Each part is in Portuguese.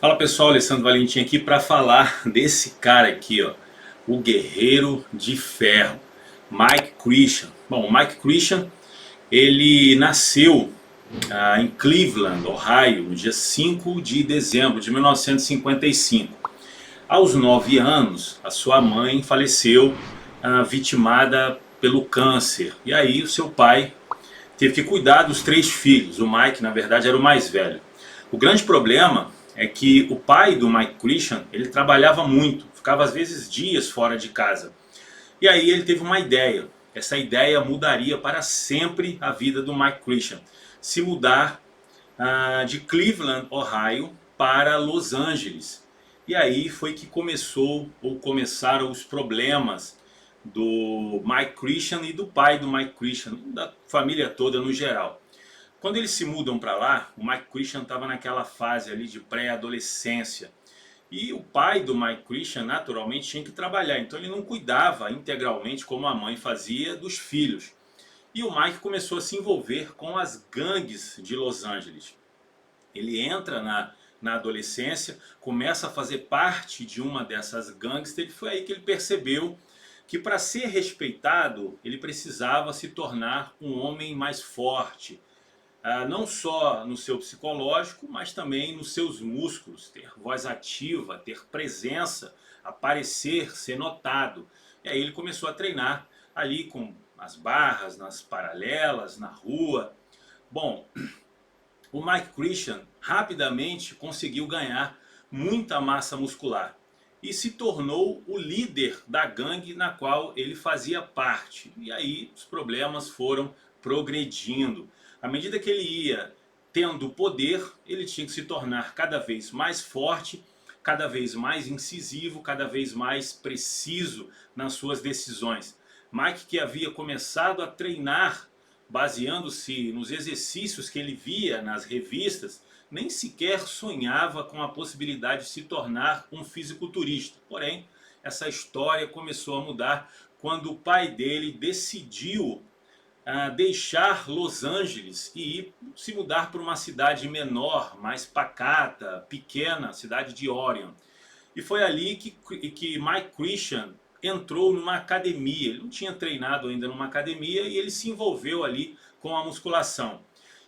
Fala pessoal, Alessandro Valentim aqui para falar desse cara aqui, ó, o Guerreiro de Ferro, Mike Christian. Bom, o Mike Christian, ele nasceu em Cleveland, Ohio, no dia 5 de dezembro de 1955. Aos 9 anos, a sua mãe faleceu vitimada pelo câncer. E aí o seu pai teve que cuidar dos três filhos. O Mike, na verdade, era o mais velho. O grande problema é que o pai do Mike Christian, ele trabalhava muito, ficava às vezes dias fora de casa. E aí ele teve uma ideia. Essa ideia mudaria para sempre a vida do Mike Christian. Se mudar de Cleveland, Ohio, para Los Angeles. E aí foi que começaram os problemas do Mike Christian e do pai do Mike Christian, da família toda no geral. Quando eles se mudam para lá, o Mike Christian estava naquela fase ali de pré-adolescência. E o pai do Mike Christian, naturalmente, tinha que trabalhar. Então ele não cuidava integralmente, como a mãe fazia, dos filhos. E o Mike começou a se envolver com as gangues de Los Angeles. Ele entra na adolescência, começa a fazer parte de uma dessas gangues. E foi aí que ele percebeu que para ser respeitado, ele precisava se tornar um homem mais forte. Não só no seu psicológico, mas também nos seus músculos, ter voz ativa, ter presença, aparecer, ser notado. E aí ele começou a treinar ali com as barras, nas paralelas, na rua. Bom, o Mike Christian rapidamente conseguiu ganhar muita massa muscular e se tornou o líder da gangue na qual ele fazia parte. E aí os problemas foram progredindo. À medida que ele ia tendo poder, ele tinha que se tornar cada vez mais forte, cada vez mais incisivo, cada vez mais preciso nas suas decisões. Mike, que havia começado a treinar baseando-se nos exercícios que ele via nas revistas, nem sequer sonhava com a possibilidade de se tornar um fisiculturista. Porém, essa história começou a mudar quando o pai dele decidiu deixar Los Angeles e se mudar para uma cidade menor, mais pacata, pequena, a cidade de Orion. E foi ali que Mike Christian entrou numa academia. Ele não tinha treinado ainda numa academia e ele se envolveu ali com a musculação.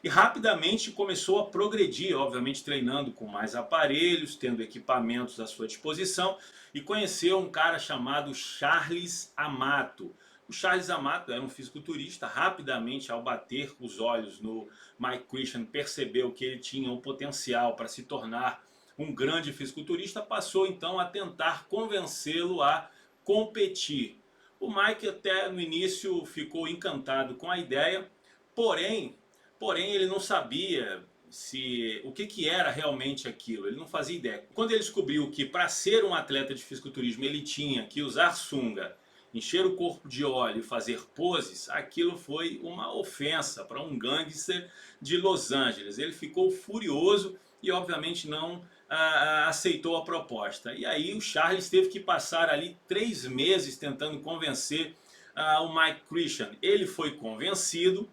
E rapidamente começou a progredir, obviamente treinando com mais aparelhos, tendo equipamentos à sua disposição, e conheceu um cara chamado Charles Amato. O Charles Amato era um fisiculturista. Rapidamente, ao bater os olhos no Mike Christian, percebeu que ele tinha o potencial para se tornar um grande fisiculturista, passou então a tentar convencê-lo a competir. O Mike até no início ficou encantado com a ideia, porém ele não sabia o que era realmente aquilo, ele não fazia ideia. Quando ele descobriu que para ser um atleta de fisiculturismo ele tinha que usar sunga, encher o corpo de óleo e fazer poses, aquilo foi uma ofensa para um gangster de Los Angeles. Ele ficou furioso e obviamente não aceitou a proposta. E aí o Charles teve que passar ali 3 meses tentando convencer o Mike Christian. Ele foi convencido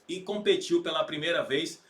e competiu pela primeira vez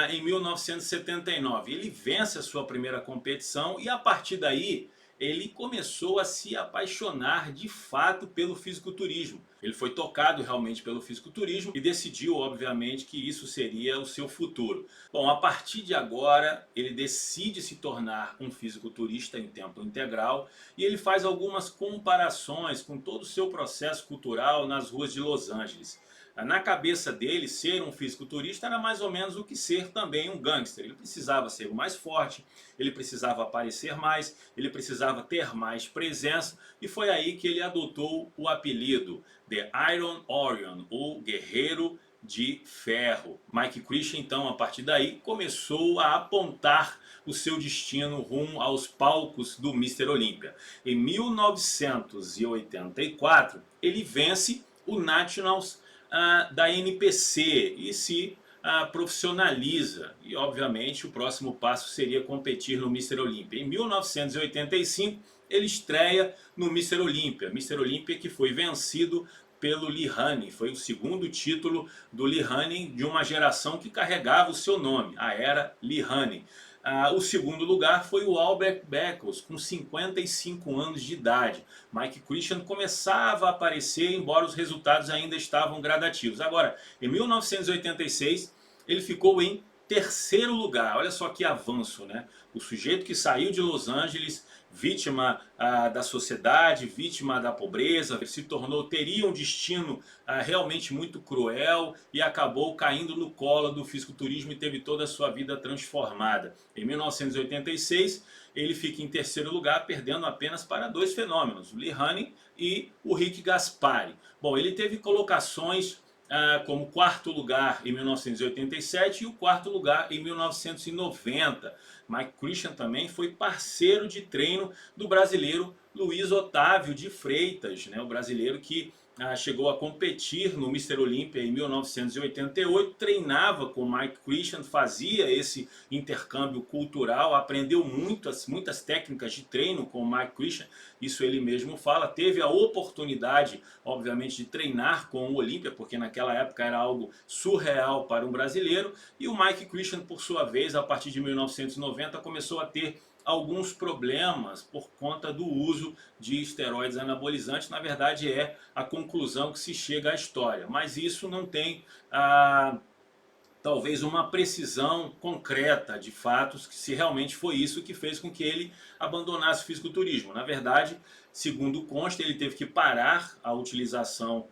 em 1979. Ele vence a sua primeira competição e a partir daí ele começou a se apaixonar de fato pelo fisiculturismo. Ele foi tocado realmente pelo fisiculturismo e decidiu, obviamente, que isso seria o seu futuro. Bom, a partir de agora, ele decide se tornar um fisiculturista em tempo integral e ele faz algumas comparações com todo o seu processo cultural nas ruas de Los Angeles. Na cabeça dele, ser um fisiculturista era mais ou menos o que ser também um gangster. Ele precisava ser o mais forte, ele precisava aparecer mais, ele precisava ter mais presença, e foi aí que ele adotou o apelido The Iron Orion, o Guerreiro de Ferro. Mike Christian, então, a partir daí, começou a apontar o seu destino rumo aos palcos do Mr. Olympia. Em 1984, ele vence o Nationals da NPC e se profissionaliza. E obviamente o próximo passo seria competir no Mr. Olympia. Em 1985 ele estreia no Mr. Olympia. Mr. Olympia que foi vencido pelo Lee Haney. Foi o segundo título do Lee Haney de uma geração que carregava o seu nome, a era Lee Haney. O segundo lugar foi o Albert Beckles, com 55 anos de idade. Mike Christian começava a aparecer, embora os resultados ainda estavam gradativos. Agora, em 1986, ele ficou em terceiro lugar. Olha só que avanço, né? O sujeito que saiu de Los Angeles, vítima da sociedade, vítima da pobreza, se tornou, teria um destino realmente muito cruel e acabou caindo no colo do fisiculturismo e teve toda a sua vida transformada. Em 1986, ele fica em terceiro lugar, perdendo apenas para dois fenômenos, o Lee Haney e o Rick Gaspari. Bom, ele teve colocações como quarto lugar em 1987 e o quarto lugar em 1990. Mike Christian também foi parceiro de treino do brasileiro Luiz Otávio de Freitas, né? O brasileiro que chegou a competir no Mr. Olympia em 1988, treinava com Mike Christian, fazia esse intercâmbio cultural, aprendeu muitas técnicas de treino com Mike Christian, isso ele mesmo fala, teve a oportunidade, obviamente, de treinar com o Olympia, porque naquela época era algo surreal para um brasileiro, e o Mike Christian, por sua vez, a partir de 1990, começou a ter alguns problemas por conta do uso de esteroides anabolizantes. Na verdade é a conclusão que se chega à história, mas isso não tem talvez uma precisão concreta de fatos, que se realmente foi isso que fez com que ele abandonasse o fisiculturismo. Na verdade, segundo consta, ele teve que parar a utilização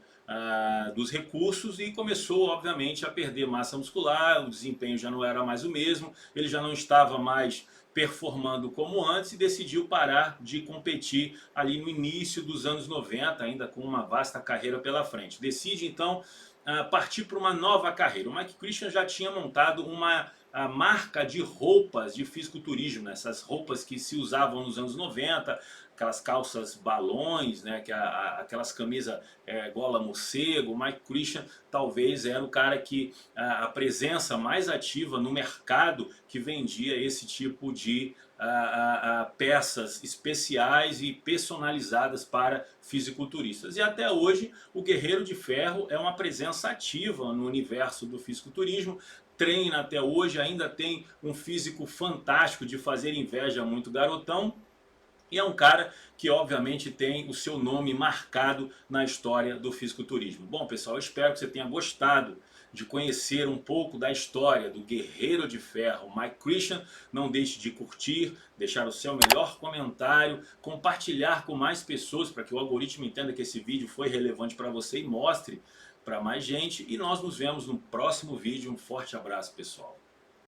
dos recursos e começou obviamente a perder massa muscular, o desempenho já não era mais o mesmo, ele já não estava mais performando como antes e decidiu parar de competir ali no início dos anos 90, ainda com uma vasta carreira pela frente. Decide então partir para uma nova carreira. O Mike Christian já tinha montado uma marca de roupas de fisiculturismo, né? Essas roupas que se usavam nos anos 90, aquelas calças balões, né? Aquelas camisas gola morcego. O Mike Christian talvez era o cara que a presença mais ativa no mercado que vendia esse tipo de peças especiais e personalizadas para fisiculturistas. E até hoje o Guerreiro de Ferro é uma presença ativa no universo do fisiculturismo, treina até hoje, ainda tem um físico fantástico de fazer inveja a muito garotão. E é um cara que obviamente tem o seu nome marcado na história do fisiculturismo. Bom pessoal, eu espero que você tenha gostado de conhecer um pouco da história do Guerreiro de Ferro, Mike Christian. Não deixe de curtir, deixar o seu melhor comentário, compartilhar com mais pessoas para que o algoritmo entenda que esse vídeo foi relevante para você e mostre para mais gente. E nós nos vemos no próximo vídeo. Um forte abraço pessoal.